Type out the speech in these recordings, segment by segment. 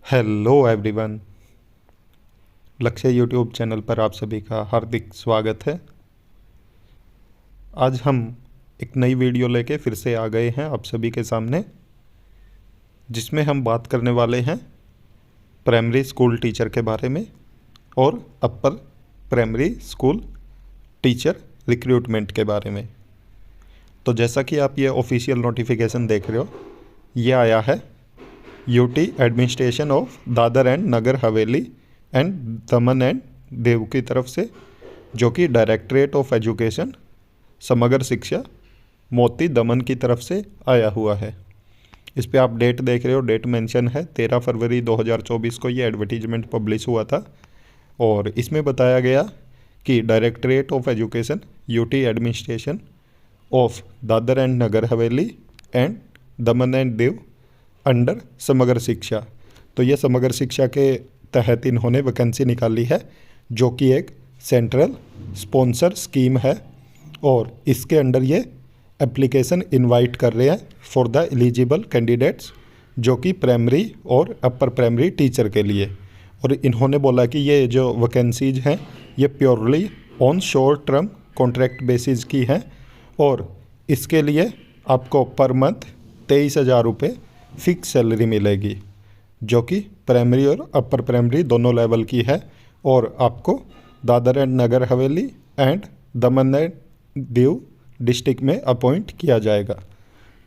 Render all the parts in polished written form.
Hello everyone. लक्ष्य YouTube channel पर आप सभी का हार्दिक स्वागत है। आज हम एक नई वीडियो लेके फिर से आ गए हैं आप सभी के सामने, जिसमें हम बात करने वाले हैं प्राइमरी स्कूल टीचर के बारे में और upper primary school teacher recruitment के बारे में। तो जैसा कि आप ये ऑफिशियल नोटिफिकेशन देख रहे हो, ये आया है UT administration of Dadra and Nagar Haveli and Daman and Diu की तरफ से, जो कि डायरेक्टरेट ऑफ एजुकेशन समग्र शिक्षा मोती दमन की तरफ से आया हुआ है। इस पे आप डेट देख रहे हो, डेट मेंशन है 13 फरवरी 2024 को ये एडवर्टीजमेंट पब्लिश हुआ था। और इसमें बताया गया कि directorate of education UT administration of Dadra and Nagar Haveli and Daman and Diu under समग्र शिक्षा। तो ये समग्र शिक्षा के तहत इन्होंने वैकेंसी निकाली है, जो कि एक सेंट्रल स्पॉन्सर स्कीम है। और इसके अंडर ये एप्लीकेशन इनवाइट कर रहे हैं फॉर द एलिजिबल कैंडिडेट्स, जो कि प्राइमरी और अपर प्राइमरी टीचर के लिए। और इन्होंने बोला कि ये जो वैकेंसीज हैं ये purely on short term contract basis की हैं, और इसके लिए आपको पर मंथ 23,000 रुपये फिक्स सैलरी मिलेगी, जो कि प्राइमरी और अपर प्राइमरी दोनों लेवल की है। और आपको Dadar and Nagar Haveli and Daman and Diu district में अपॉइंट किया जाएगा।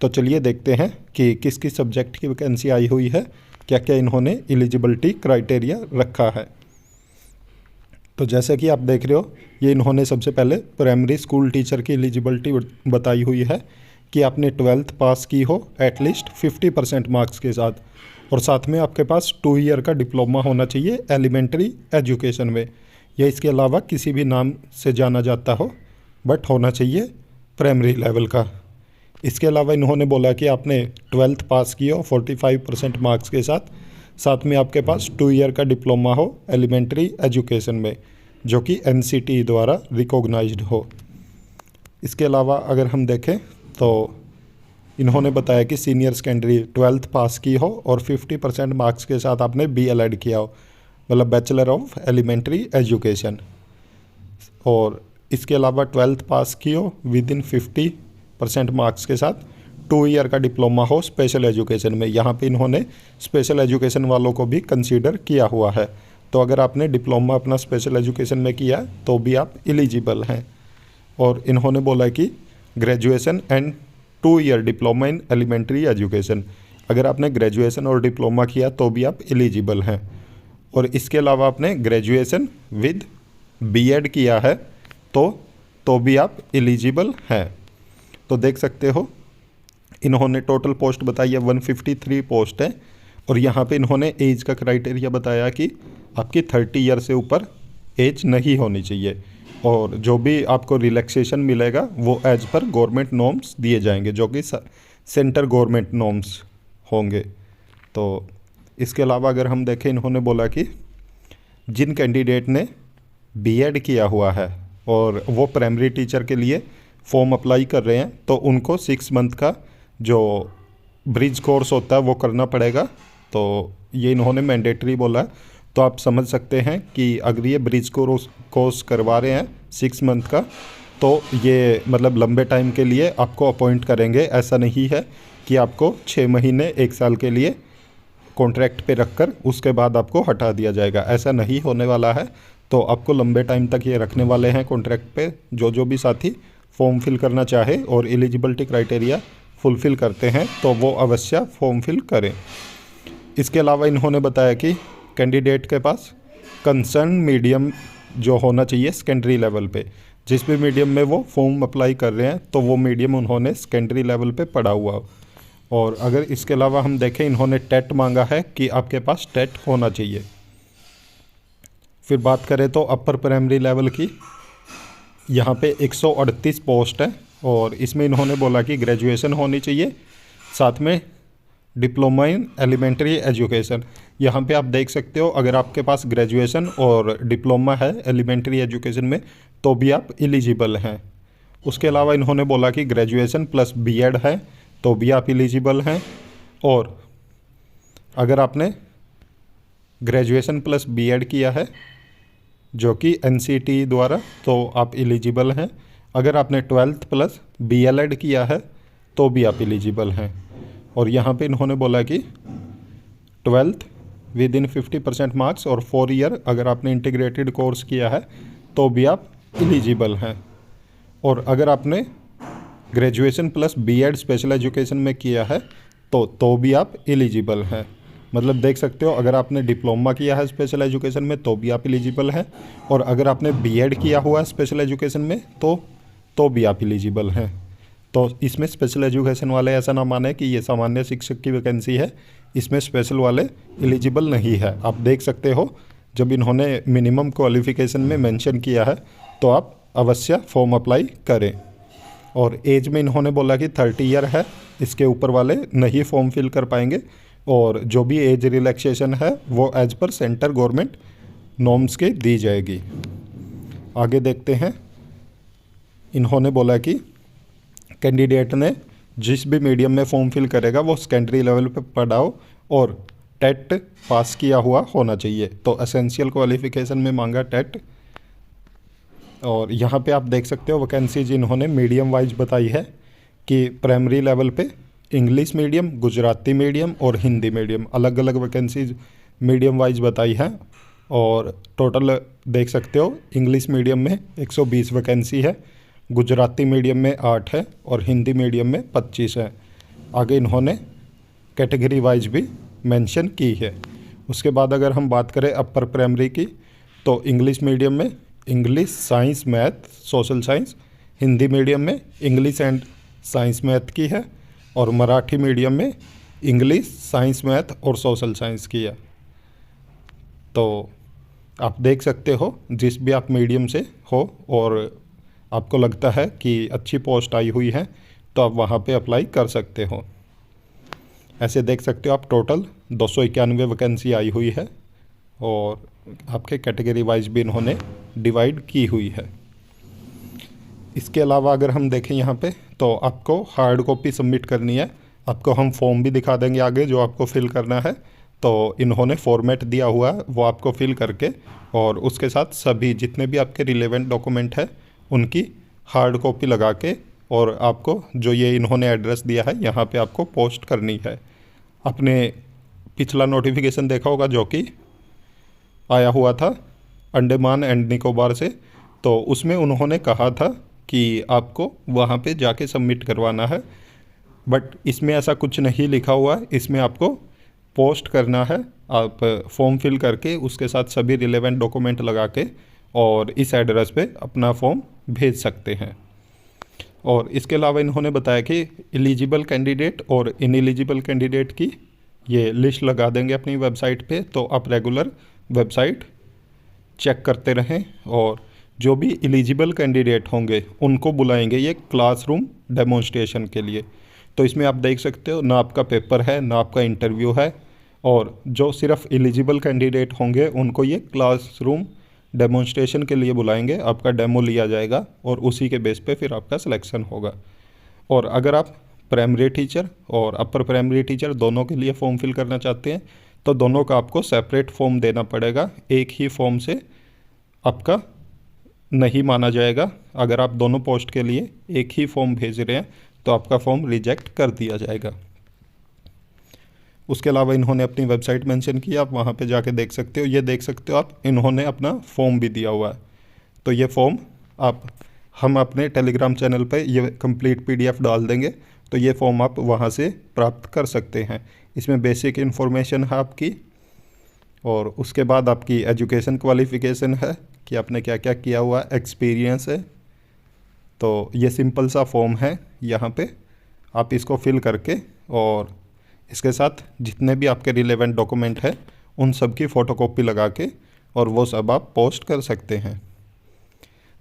तो चलिए देखते हैं कि किस किस सब्जेक्ट की वैकेंसी आई हुई है, क्या क्या इन्होंने एलिजिबिलिटी क्राइटेरिया रखा है। तो जैसे कि आप देख रहे हो, ये इन्होंने सबसे पहले प्राइमरी स्कूल टीचर की एलिजिबिलिटी बताई हुई है कि आपने 12th पास की हो एटलीस्ट 50% मार्क्स के साथ, और साथ में आपके पास 2 ईयर का डिप्लोमा होना चाहिए एलिमेंट्री एजुकेशन में, या इसके अलावा किसी भी नाम से जाना जाता हो, बट होना चाहिए प्राइमरी लेवल का। इसके अलावा इन्होंने बोला कि आपने 12th पास की हो 45% मार्क्स के साथ, साथ में आपके पास 2 ईयर का डिप्लोमा हो एलिमेंट्री एजुकेशन में, जो कि NCT द्वारा रिकॉग्नाइज्ड हो। इसके अलावा अगर हम देखें तो इन्होंने बताया कि सीनियर सेकेंडरी 12th पास की हो और 50% मार्क्स के साथ आपने BLED किया हो, मतलब बैचलर ऑफ एलिमेंट्री एजुकेशन। और इसके अलावा 12th पास की हो विद इन 50% मार्क्स के साथ 2 ईयर का डिप्लोमा हो स्पेशल एजुकेशन में। यहाँ पे इन्होंने स्पेशल एजुकेशन वालों को भी कंसीडर किया हुआ है। तो अगर आपने डिप्लोमा अपना स्पेशल एजुकेशन में किया तो भी आप एलिजिबल हैं। और इन्होंने बोला कि graduation and 2 year diploma in elementary education, अगर आपने ग्रेजुएशन और डिप्लोमा किया तो भी आप एलिजिबल हैं। और इसके अलावा आपने ग्रेजुएशन विद BEd किया है तो भी आप एलिजिबल हैं। तो देख सकते हो इन्होंने टोटल पोस्ट बताई है 153 पोस्ट है। और यहाँ पे इन्होंने एज का क्राइटेरिया बताया कि आपकी 30 ईयर से ऊपर एज नहीं होनी चाहिए, और जो भी आपको रिलैक्सेशन मिलेगा वो एज पर गवर्नमेंट नॉर्म्स दिए जाएंगे, जो कि सेंटर गवर्नमेंट नॉर्म्स होंगे। तो इसके अलावा अगर हम देखें, इन्होंने बोला कि जिन कैंडिडेट ने BEd किया हुआ है और वो प्राइमरी टीचर के लिए फॉर्म अप्लाई कर रहे हैं, तो उनको 6 मंथ का जो ब्रिज कोर्स होता है वो करना पड़ेगा। तो ये इन्होंने मैंडेटरी बोला है। तो आप समझ सकते हैं कि अगर ये ब्रिज कोर्स करवा रहे हैं 6 मंथ का, तो ये मतलब लंबे टाइम के लिए आपको अपॉइंट करेंगे। ऐसा नहीं है कि आपको 6 महीने 1 साल के लिए कॉन्ट्रैक्ट पे रखकर उसके बाद आपको हटा दिया जाएगा, ऐसा नहीं होने वाला है। तो आपको लंबे टाइम तक ये रखने वाले हैं कॉन्ट्रैक्ट पे। जो भी साथी फॉर्म फिल करना चाहे और एलिजिबिलिटी क्राइटेरिया फुलफ़िल करते हैं तो वो अवश्य फॉर्म फिल करें। इसके अलावा इन्होंने बताया कि कैंडिडेट के पास कंसर्न मीडियम जो होना चाहिए सेकेंडरी लेवल पे, जिस भी मीडियम में वो फॉर्म अप्लाई कर रहे हैं तो वो मीडियम उन्होंने सेकेंडरी लेवल पे पढ़ा हुआ हो। और अगर इसके अलावा हम देखें, इन्होंने टेट मांगा है कि आपके पास टेट होना चाहिए। फिर बात करें तो अपर प्राइमरी लेवल की, यहाँ पे 138 पोस्ट है, और इसमें इन्होंने बोला कि ग्रेजुएशन होनी चाहिए, साथ में डिप्लोमा इन एलिमेंट्री एजुकेशन। यहाँ पे आप देख सकते हो, अगर आपके पास ग्रेजुएशन और डिप्लोमा है एलिमेंट्री एजुकेशन में तो भी आप एलिजिबल हैं। उसके अलावा इन्होंने बोला कि ग्रेजुएशन प्लस BEd है तो भी आप एलिजिबल हैं। और अगर आपने ग्रेजुएशन प्लस बीएड किया है जो कि एनसीटी द्वारा, तो आप एलिजिबल हैं। अगर आपने 12th प्लस बीएलएड किया है तो भी आप एलिजिबल हैं। और यहाँ पे इन्होंने बोला कि 12th विद इन 50% मार्क्स और 4 ईयर अगर आपने इंटीग्रेटेड कोर्स किया है तो भी आप एलिजिबल हैं। और अगर आपने graduation plus BEd special education में किया है तो भी आप एलिजिबल हैं। मतलब देख सकते हो, अगर आपने डिप्लोमा किया है स्पेशल एजुकेशन में तो भी आप एलिजिबल हैं, और अगर आपने बीएड किया हुआ है स्पेशल एजुकेशन में तो भी आप एलिजिबल हैं। तो इसमें स्पेशल एजुकेशन वाले ऐसा ना माने कि ये सामान्य शिक्षक की वैकेंसी है, इसमें स्पेशल वाले एलिजिबल नहीं है। आप देख सकते हो, जब इन्होंने मिनिमम क्वालिफिकेशन में मेंशन किया है तो आप अवश्य फॉर्म अप्लाई करें। और एज में इन्होंने बोला कि 30 ईयर है, इसके ऊपर वाले नहीं फॉर्म फिल कर पाएंगे। और जो भी एज रिलैक्सेशन है वो as per centre government norms के दी जाएगी। आगे देखते हैं। इन्होंने बोला कि कैंडिडेट ने जिस भी मीडियम में फॉर्म फिल करेगा वो सेकेंडरी लेवल पे पढ़ा हो और टेट पास किया हुआ होना चाहिए। तो एसेंशियल क्वालिफिकेशन में मांगा टेट। और यहाँ पे आप देख सकते हो वैकेंसीज इन्होंने मीडियम वाइज बताई है कि प्राइमरी लेवल पे इंग्लिश मीडियम, गुजराती मीडियम और हिंदी मीडियम, अलग अलग वैकेंसीज मीडियम वाइज बताई है। और टोटल देख सकते हो इंग्लिश मीडियम में 120 वैकेंसी है, गुजराती मीडियम में 8 है और हिंदी मीडियम में 25 है। आगे इन्होंने कैटेगरी वाइज भी मेंशन की है। उसके बाद अगर हम बात करें अपर प्राइमरी की, तो इंग्लिश मीडियम में English, science, math, social science, Hindi medium में इंग्लिश एंड साइंस मैथ की है, और मराठी मीडियम में इंग्लिश, साइंस, मैथ और सोशल साइंस की है। तो आप देख सकते हो, जिस भी आप मीडियम से हो और आपको लगता है कि अच्छी पोस्ट आई हुई है तो आप वहाँ पे अप्लाई कर सकते हो। ऐसे देख सकते हो आप टोटल 291 वैकेंसी आई हुई है और आपके कैटेगरी वाइज भी इन्होंने डिवाइड की हुई है। इसके अलावा अगर हम देखें यहाँ पे, तो आपको हार्ड कॉपी सबमिट करनी है। आपको हम फॉर्म भी दिखा देंगे आगे जो आपको फिल करना है। तो इन्होंने फॉर्मेट दिया हुआ है वो आपको फिल करके, और उसके साथ सभी जितने भी आपके रिलेवेंट डॉक्यूमेंट है उनकी हार्ड कॉपी लगा के, और आपको जो ये इन्होंने एड्रेस दिया है यहाँ पे आपको पोस्ट करनी है। आपने पिछला नोटिफिकेशन देखा होगा जो कि आया हुआ था अंडमान एंड निकोबार से, तो उसमें उन्होंने कहा था कि आपको वहाँ पे जाके सबमिट करवाना है, बट इसमें ऐसा कुछ नहीं लिखा हुआ है। इसमें आपको पोस्ट करना है, आप फॉर्म फिल करके उसके साथ सभी रिलेवेंट डॉक्यूमेंट लगा के और इस एड्रेस पे अपना फॉर्म भेज सकते हैं। और इसके अलावा इन्होंने बताया कि एलिजिबल कैंडिडेट और इनएलिजिबल कैंडिडेट की ये लिस्ट लगा देंगे अपनी वेबसाइट पे, तो आप रेगुलर वेबसाइट चेक करते रहें। और जो भी एलिजिबल कैंडिडेट होंगे उनको बुलाएंगे ये क्लासरूम डेमोन्स्ट्रेशन के लिए। तो इसमें आप देख सकते हो ना आपका पेपर है ना आपका इंटरव्यू है, और जो सिर्फ एलिजिबल कैंडिडेट होंगे उनको ये क्लासरूम डेमोन्स्ट्रेशन के लिए बुलाएंगे। आपका डेमो लिया जाएगा और उसी के बेस पे फिर आपका सिलेक्शन होगा। और अगर आप प्राइमरी टीचर और अपर प्राइमरी टीचर दोनों के लिए फॉर्म फिल करना चाहते हैं तो दोनों का आपको सेपरेट फॉर्म देना पड़ेगा। एक ही फॉर्म से आपका नहीं माना जाएगा। अगर आप दोनों पोस्ट के लिए एक ही फॉर्म भेज रहे हैं तो आपका फॉर्म रिजेक्ट कर दिया जाएगा। उसके अलावा इन्होंने अपनी वेबसाइट मेंशन की, आप वहाँ पे जाके देख सकते हो। ये देख सकते हो आप, इन्होंने अपना फॉर्म भी दिया हुआ है। तो ये फॉर्म हम अपने टेलीग्राम चैनल पे ये कंप्लीट PDF डाल देंगे, तो ये फॉर्म आप वहाँ से प्राप्त कर सकते हैं। इसमें बेसिक इन्फॉर्मेशन है आपकी, और उसके बाद आपकी एजुकेशन क्वालिफ़िकेशन है कि आपने क्या क्या किया हुआ, एक्सपीरियंस है। तो ये सिंपल सा फॉर्म है, यहाँ पे आप इसको फिल करके और इसके साथ जितने भी आपके रिलेवेंट डॉक्यूमेंट है उन सब की फ़ोटोकॉपी लगा के और वो सब आप पोस्ट कर सकते हैं।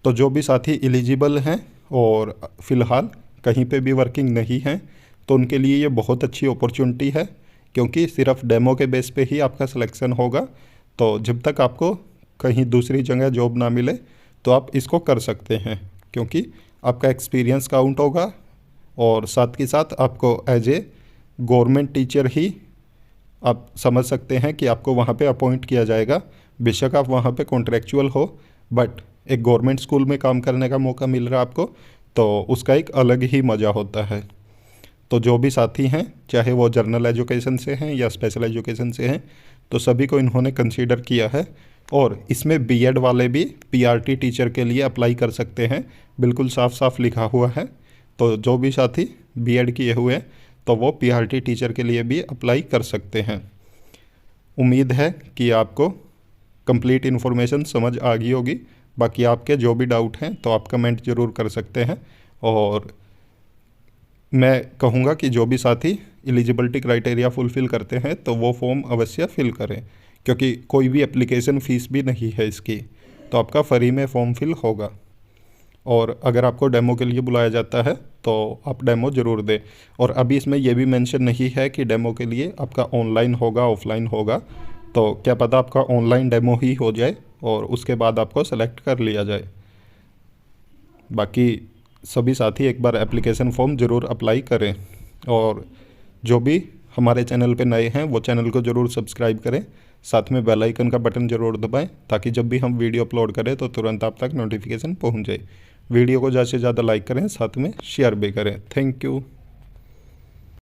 तो जो भी साथी एलिजिबल हैं और फ़िलहाल कहीं पे भी वर्किंग नहीं हैं तो उनके लिए ये बहुत अच्छी अपॉर्चुनिटी है, क्योंकि सिर्फ डेमो के बेस पे ही आपका सिलेक्शन होगा। तो जब तक आपको कहीं दूसरी जगह जॉब ना मिले तो आप इसको कर सकते हैं, क्योंकि आपका एक्सपीरियंस काउंट होगा और साथ के साथ आपको एज ए गवर्नमेंट टीचर ही आप समझ सकते हैं कि आपको वहाँ पे अपॉइंट किया जाएगा। बेशक आप वहाँ पे कॉन्ट्रैक्चुअल हो, बट एक गवर्नमेंट स्कूल में काम करने का मौका मिल रहा है आपको, तो उसका एक अलग ही मज़ा होता है। तो जो भी साथी हैं, चाहे वो जर्नल एजुकेशन से हैं या स्पेशल एजुकेशन से हैं, तो सभी को इन्होंने कंसीडर किया है। और इसमें बीएड वाले भी पीआरटी टीचर के लिए अप्लाई कर सकते हैं, बिल्कुल साफ साफ लिखा हुआ है। तो जो भी साथी बीएड किए हुए हैं तो वो पीआरटी टीचर के लिए भी अप्लाई कर सकते हैं। उम्मीद है कि आपको कंप्लीट इन्फॉर्मेशन समझ आ गई होगी। बाकी आपके जो भी डाउट हैं तो आप कमेंट ज़रूर कर सकते हैं। और मैं कहूँगा कि जो भी साथी एलिजिबिलिटी क्राइटेरिया फुलफ़िल करते हैं तो वो फॉर्म अवश्य फिल करें, क्योंकि कोई भी एप्लीकेशन फ़ीस भी नहीं है इसकी, तो आपका फ्री में फॉर्म फिल होगा। और अगर आपको डेमो के लिए बुलाया जाता है तो आप डेमो ज़रूर दें। और अभी इसमें यह भी मेंशन नहीं है कि डेमो के लिए आपका ऑनलाइन होगा ऑफलाइन होगा, तो क्या पता आपका ऑनलाइन डेमो ही हो जाए और उसके बाद आपको सेलेक्ट कर लिया जाए। बाकी सभी साथी एक बार एप्लीकेशन फॉर्म ज़रूर अप्लाई करें। और जो भी हमारे चैनल पे नए हैं वो चैनल को ज़रूर सब्सक्राइब करें, साथ में बेल आइकन का बटन ज़रूर दबाएं, ताकि जब भी हम वीडियो अपलोड करें तो तुरंत आप तक नोटिफिकेशन पहुंच जाए। वीडियो को ज़्यादा से ज़्यादा लाइक करें, साथ में शेयर भी करें। Thank you.